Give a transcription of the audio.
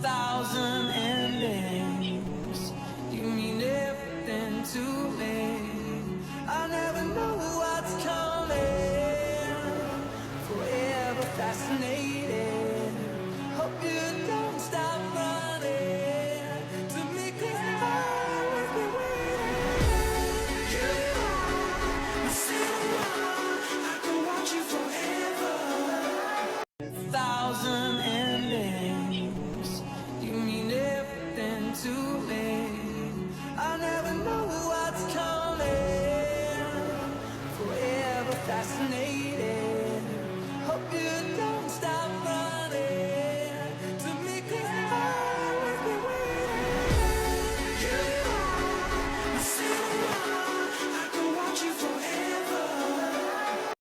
thousand endings. You mean everything to me. I never know what's coming. Forever fascinated. Hope you don't stop running to me, 'cause I'll always be waiting. You are my silver one. I could watch you forever. Thousand